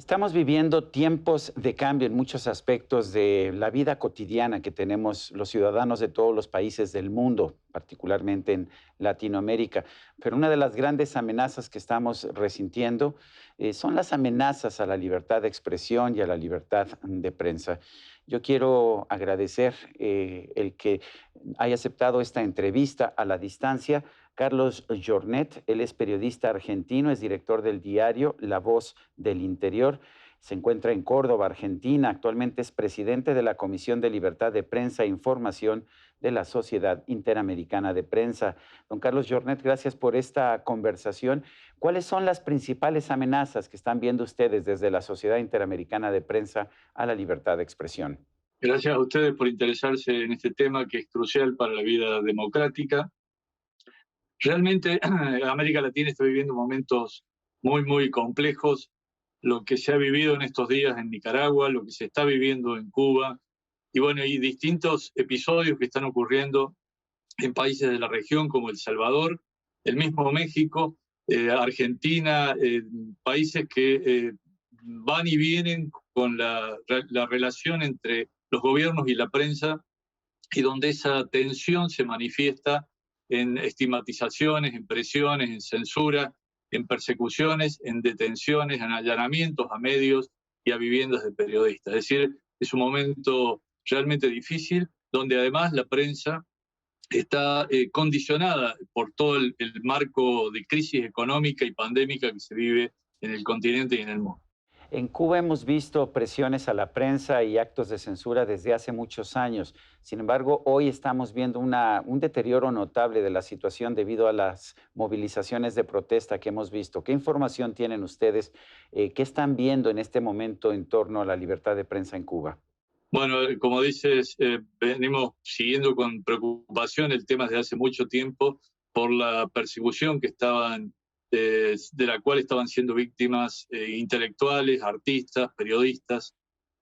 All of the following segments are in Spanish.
Estamos viviendo tiempos de cambio en muchos aspectos de la vida cotidiana que tenemos los ciudadanos de todos los países del mundo, particularmente en Latinoamérica. Pero una de las grandes amenazas que estamos resintiendo son las amenazas a la libertad de expresión y a la libertad de prensa. Yo quiero agradecer el que haya aceptado esta entrevista a la distancia. Carlos Jornet, él es periodista argentino, es director del diario La Voz del Interior, se encuentra en Córdoba, Argentina, actualmente es presidente de la Comisión de Libertad de Prensa e Información de la Sociedad Interamericana de Prensa. Don Carlos Jornet, gracias por esta conversación. ¿Cuáles son las principales amenazas que están viendo ustedes desde la Sociedad Interamericana de Prensa a la libertad de expresión? Gracias a ustedes por interesarse en este tema que es crucial para la vida democrática. Realmente América Latina está viviendo momentos muy complejos. Lo que se ha vivido en estos días en Nicaragua, lo que se está viviendo en Cuba, y bueno, y distintos episodios que están ocurriendo en países de la región como El Salvador, el mismo México, Argentina, países que van y vienen con la relación entre los gobiernos y la prensa, y donde esa tensión se manifiesta en estigmatizaciones, en presiones, en censura, en persecuciones, en detenciones, en allanamientos a medios y a viviendas de periodistas. Es decir, es un momento realmente difícil, donde además la prensa está condicionada por todo el marco de crisis económica y pandémica que se vive en el continente y en el mundo. En Cuba hemos visto presiones a la prensa y actos de censura desde hace muchos años. Sin embargo, hoy estamos viendo un deterioro notable de la situación debido a las movilizaciones de protesta que hemos visto. ¿Qué información tienen ustedes? ¿Qué están viendo en este momento en torno a la libertad de prensa en Cuba? Bueno, como dices, venimos siguiendo con preocupación el tema desde hace mucho tiempo por la persecución de la cual estaban siendo víctimas intelectuales, artistas, periodistas,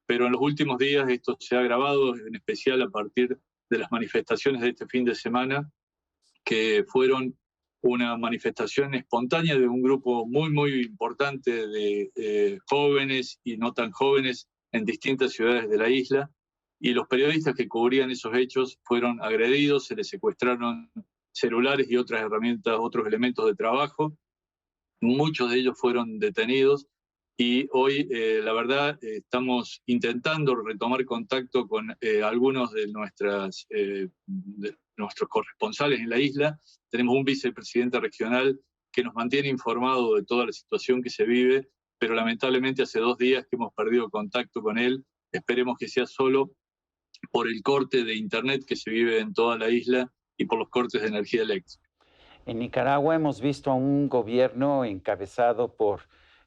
pero en los últimos días esto se ha agravado, en especial a partir de las manifestaciones de este fin de semana, que fueron una manifestación espontánea de un grupo muy importante de jóvenes y no tan jóvenes en distintas ciudades de la isla, y los periodistas que cubrían esos hechos fueron agredidos, se les secuestraron celulares y otras herramientas, otros elementos de trabajo. Muchos de ellos fueron detenidos y hoy, la verdad, estamos intentando retomar contacto con algunos de nuestros corresponsales en la isla. Tenemos un vicepresidente regional que nos mantiene informado de toda la situación que se vive, pero lamentablemente hace 2 días que hemos perdido contacto con él. Esperemos que sea solo por el corte de internet que se vive en toda la isla y por los cortes de energía eléctrica. En Nicaragua hemos visto a un gobierno encabezado por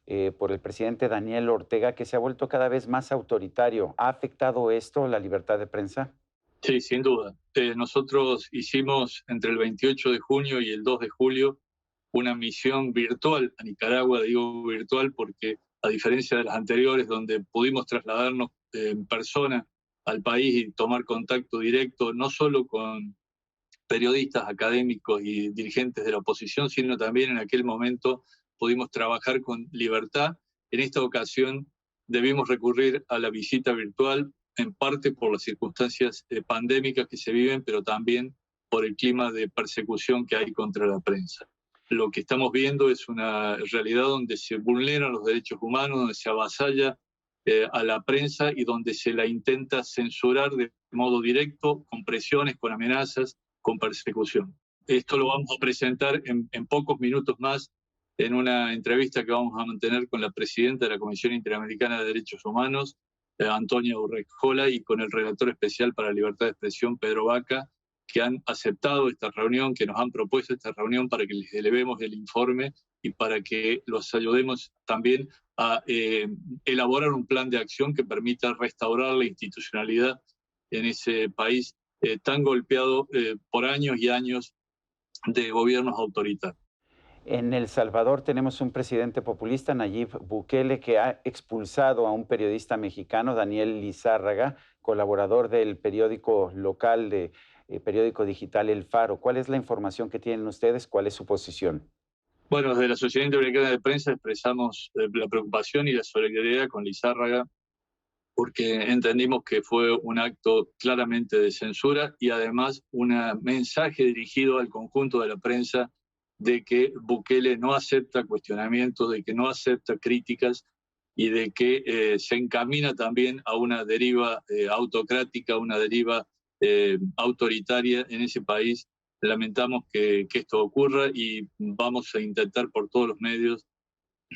el presidente Daniel Ortega que se ha vuelto cada vez más autoritario. ¿Ha afectado esto la libertad de prensa? Sí, sin duda. Nosotros hicimos entre el 28 de junio y el 2 de julio una misión virtual a Nicaragua. Digo virtual porque, a diferencia de las anteriores, donde pudimos trasladarnos en persona al país y tomar contacto directo, no solo con periodistas, académicos y dirigentes de la oposición, sino también en aquel momento pudimos trabajar con libertad. En esta ocasión debimos recurrir a la visita virtual, en parte por las circunstancias pandémicas que se viven, pero también por el clima de persecución que hay contra la prensa. Lo que estamos viendo es una realidad donde se vulneran los derechos humanos, donde se avasalla a la prensa y donde se la intenta censurar de modo directo, con presiones, con amenazas, con persecución. Esto lo vamos a presentar en pocos minutos más en una entrevista que vamos a mantener con la presidenta de la Comisión Interamericana de Derechos Humanos, Antonia Urrejola, y con el relator especial para la libertad de expresión, Pedro Vaca, que han aceptado esta reunión, que nos han propuesto esta reunión para que les elevemos el informe y para que los ayudemos también a elaborar un plan de acción que permita restaurar la institucionalidad en ese país tan golpeado por años y años de gobiernos autoritarios. En El Salvador tenemos un presidente populista, Nayib Bukele, que ha expulsado a un periodista mexicano, Daniel Lizárraga, colaborador del periódico local periódico digital El Faro. ¿Cuál es la información que tienen ustedes? ¿Cuál es su posición? Bueno, desde la Sociedad Interamericana de Prensa expresamos la preocupación y la solidaridad con Lizárraga porque entendimos que fue un acto claramente de censura y además un mensaje dirigido al conjunto de la prensa de que Bukele no acepta cuestionamientos, de que no acepta críticas y de que se encamina también a una deriva autocrática, una deriva autoritaria en ese país. Lamentamos que esto ocurra y vamos a intentar por todos los medios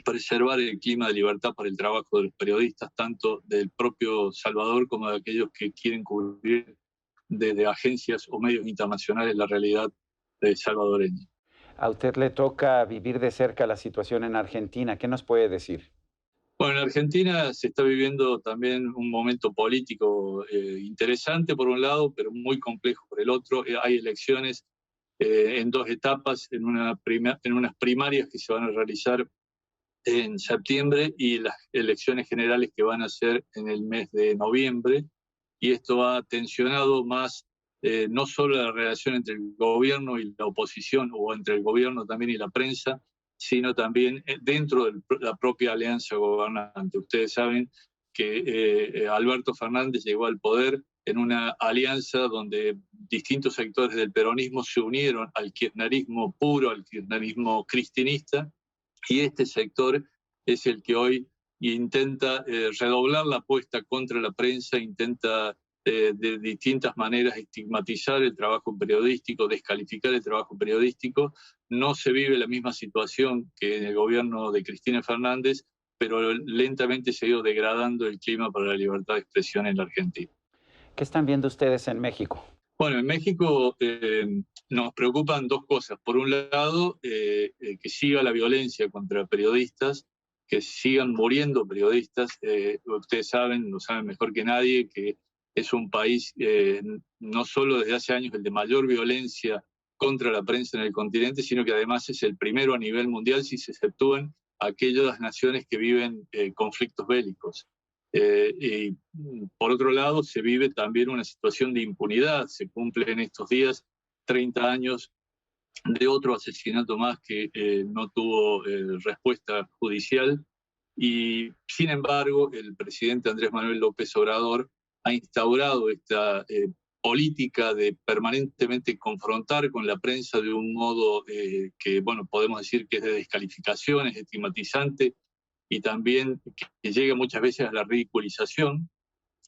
preservar el clima de libertad para el trabajo de los periodistas, tanto del propio Salvador como de aquellos que quieren cubrir desde agencias o medios internacionales la realidad salvadoreña. A usted le toca vivir de cerca la situación en Argentina. ¿Qué nos puede decir? Bueno, en Argentina se está viviendo también un momento político interesante por un lado, pero muy complejo por el otro. Hay elecciones en dos etapas, en unas primarias que se van a realizar en septiembre y las elecciones generales que van a ser en el mes de noviembre. Y esto ha tensionado más no solo la relación entre el gobierno y la oposición, o entre el gobierno también y la prensa, sino también dentro de la propia alianza gobernante. Ustedes saben que Alberto Fernández llegó al poder en una alianza donde distintos sectores del peronismo se unieron al kirchnerismo puro, al kirchnerismo cristinista, y este sector es el que hoy intenta redoblar la apuesta contra la prensa, intenta de distintas maneras estigmatizar el trabajo periodístico, descalificar el trabajo periodístico. No se vive la misma situación que en el gobierno de Cristina Fernández, pero lentamente se ha ido degradando el clima para la libertad de expresión en la Argentina. ¿Qué están viendo ustedes en México? Bueno, en México nos preocupan dos cosas. Por un lado, que siga la violencia contra periodistas, que sigan muriendo periodistas. Ustedes saben, lo saben mejor que nadie, que es un país no solo desde hace años el de mayor violencia contra la prensa en el continente, sino que además es el primero a nivel mundial si se exceptúan aquellas naciones que viven conflictos bélicos. Y por otro lado, se vive también una situación de impunidad. Se cumplen estos días 30 años de otro asesinato más que no tuvo respuesta judicial. Y sin embargo, el presidente Andrés Manuel López Obrador ha instaurado esta política de permanentemente confrontar con la prensa de un modo que, bueno, podemos decir que es de descalificación, es estigmatizante, y también que llega muchas veces a la ridiculización,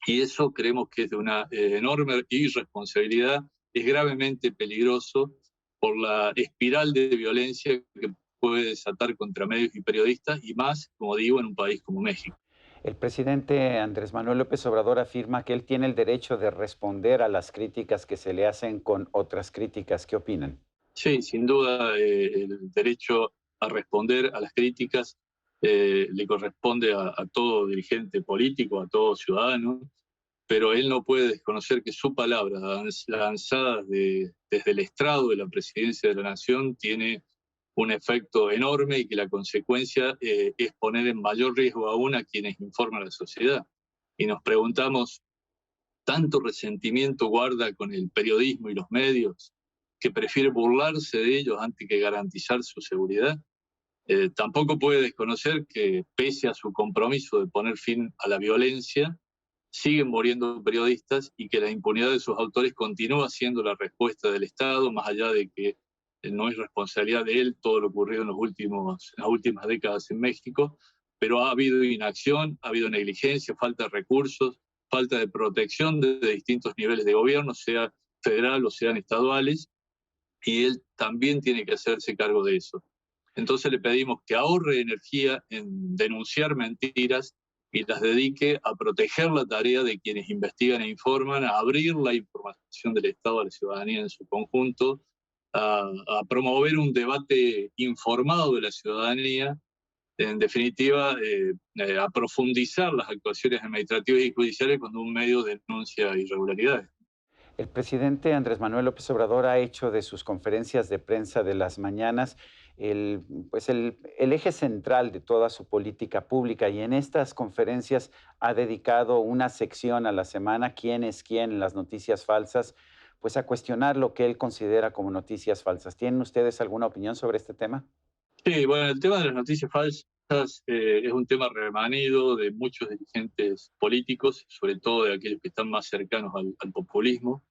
y eso creemos que es de una enorme irresponsabilidad, es gravemente peligroso por la espiral de violencia que puede desatar contra medios y periodistas, y más, como digo, en un país como México. El presidente Andrés Manuel López Obrador afirma que él tiene el derecho de responder a las críticas que se le hacen con otras críticas. ¿Qué opinan? Sí, sin duda el derecho a responder a las críticas le corresponde a todo dirigente político, a todo ciudadano, pero él no puede desconocer que su palabra, lanzada desde el estrado de la presidencia de la Nación, tiene un efecto enorme y que la consecuencia es poner en mayor riesgo aún a quienes informan a la sociedad. Y nos preguntamos, ¿tanto resentimiento guarda con el periodismo y los medios que prefiere burlarse de ellos antes que garantizar su seguridad? Tampoco puede desconocer que, pese a su compromiso de poner fin a la violencia, siguen muriendo periodistas y que la impunidad de sus autores continúa siendo la respuesta del Estado, más allá de que no es responsabilidad de él todo lo ocurrido en las últimas décadas en México, pero ha habido inacción, ha habido negligencia, falta de recursos, falta de protección de distintos niveles de gobierno, sea federal o sean estaduales, y él también tiene que hacerse cargo de eso. Entonces le pedimos que ahorre energía en denunciar mentiras y las dedique a proteger la tarea de quienes investigan e informan, a abrir la información del Estado a la ciudadanía en su conjunto, a promover un debate informado de la ciudadanía, en definitiva, a profundizar las actuaciones administrativas y judiciales cuando un medio denuncia irregularidades. El presidente Andrés Manuel López Obrador ha hecho de sus conferencias de prensa de las mañanas el eje central de toda su política pública, y en estas conferencias ha dedicado una sección a la semana, quién es quién en las noticias falsas, pues a cuestionar lo que él considera como noticias falsas. ¿Tienen ustedes alguna opinión sobre este tema? Sí, bueno, el tema de las noticias falsas es un tema remanido de muchos dirigentes políticos, sobre todo de aquellos que están más cercanos al populismo,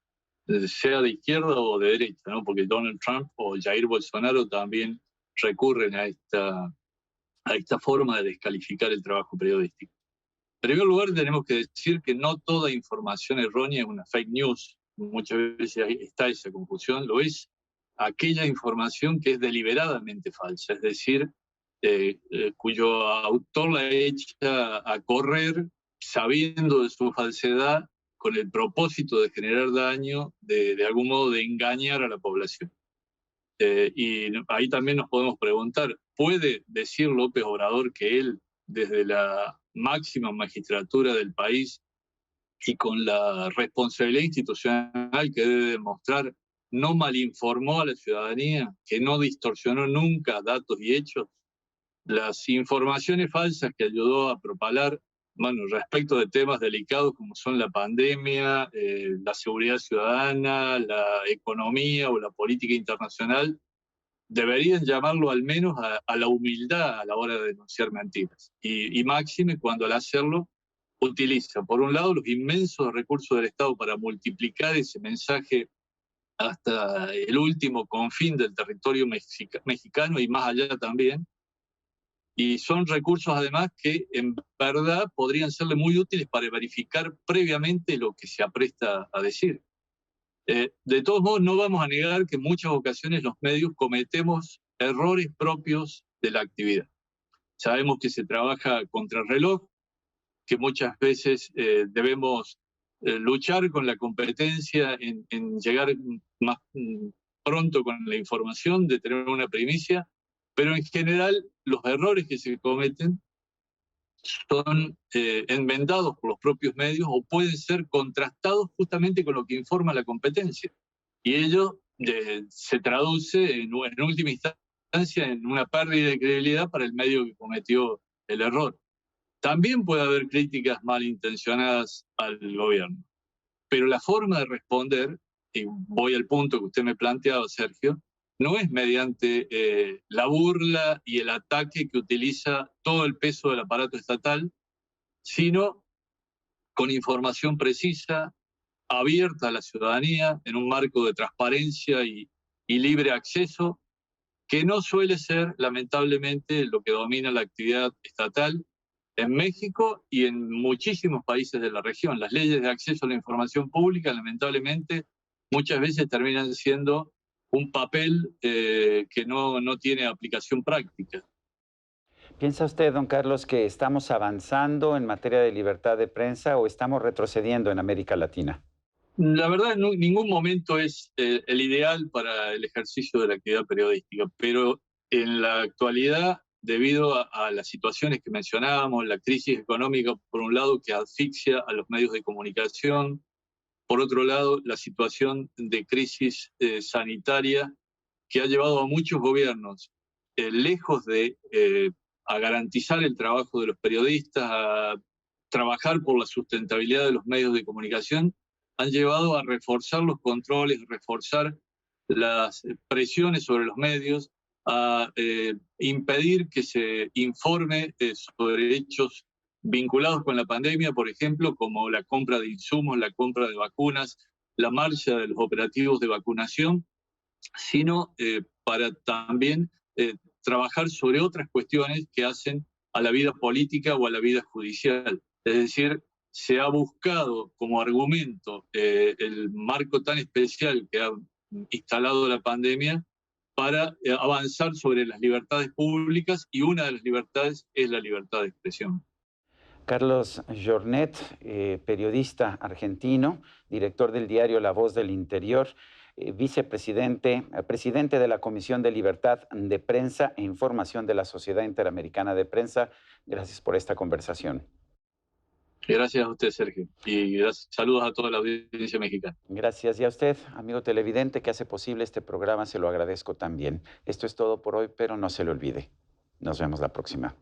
sea de izquierda o de derecha, ¿no? Porque Donald Trump o Jair Bolsonaro también recurren a esta forma de descalificar el trabajo periodístico. En primer lugar, tenemos que decir que no toda información errónea es una fake news. Muchas veces está esa confusión. Lo es aquella información que es deliberadamente falsa, es decir, cuyo autor la echa a correr sabiendo de su falsedad con el propósito de generar daño, de algún modo de engañar a la población. Y ahí también nos podemos preguntar, ¿puede decir López Obrador que él, desde la máxima magistratura del país y con la responsabilidad institucional que debe demostrar, no malinformó a la ciudadanía, que no distorsionó nunca datos y hechos? Las informaciones falsas que ayudó a propalar, bueno, respecto de temas delicados como son la pandemia, la seguridad ciudadana, la economía o la política internacional, deberían llamarlo al menos a la humildad a la hora de denunciar mentiras. Y máxime cuando al hacerlo utiliza, por un lado, los inmensos recursos del Estado para multiplicar ese mensaje hasta el último confín del territorio mexicano y más allá también. Y son recursos además que en verdad podrían serle muy útiles para verificar previamente lo que se apresta a decir. De todos modos, no vamos a negar que en muchas ocasiones los medios cometemos errores propios de la actividad. Sabemos que se trabaja contra el reloj, que muchas veces debemos luchar con la competencia en llegar más pronto con la información, de tener una primicia, pero en general los errores que se cometen son enmendados por los propios medios o pueden ser contrastados justamente con lo que informa la competencia. Y ello se traduce en última instancia en una pérdida de credibilidad para el medio que cometió el error. También puede haber críticas malintencionadas al gobierno, pero la forma de responder, y voy al punto que usted me planteaba, Sergio, no es mediante la burla y el ataque que utiliza todo el peso del aparato estatal, sino con información precisa, abierta a la ciudadanía, en un marco de transparencia y libre acceso, que no suele ser, lamentablemente, lo que domina la actividad estatal en México y en muchísimos países de la región. Las leyes de acceso a la información pública, lamentablemente, muchas veces terminan siendo un papel que no tiene aplicación práctica. ¿Piensa usted, don Carlos, que estamos avanzando en materia de libertad de prensa o estamos retrocediendo en América Latina? La verdad, en ningún momento es el ideal para el ejercicio de la actividad periodística, pero en la actualidad, debido a las situaciones que mencionábamos, la crisis económica, por un lado, que asfixia a los medios de comunicación, por otro lado, la situación de crisis sanitaria que ha llevado a muchos gobiernos, lejos de a garantizar el trabajo de los periodistas, a trabajar por la sustentabilidad de los medios de comunicación, han llevado a reforzar los controles, reforzar las presiones sobre los medios, a impedir que se informe sobre hechos vinculados con la pandemia, por ejemplo, como la compra de insumos, la compra de vacunas, la marcha de los operativos de vacunación, sino para también trabajar sobre otras cuestiones que hacen a la vida política o a la vida judicial. Es decir, se ha buscado como argumento el marco tan especial que ha instalado la pandemia para avanzar sobre las libertades públicas, y una de las libertades es la libertad de expresión. Carlos Jornet, periodista argentino, director del diario La Voz del Interior, vicepresidente, presidente de la Comisión de Libertad de Prensa e Información de la Sociedad Interamericana de Prensa. Gracias por esta conversación. Gracias a usted, Sergio, y saludos a toda la audiencia mexicana. Gracias. Y a usted, amigo televidente, que hace posible este programa, se lo agradezco también. Esto es todo por hoy, pero no se lo olvide. Nos vemos la próxima.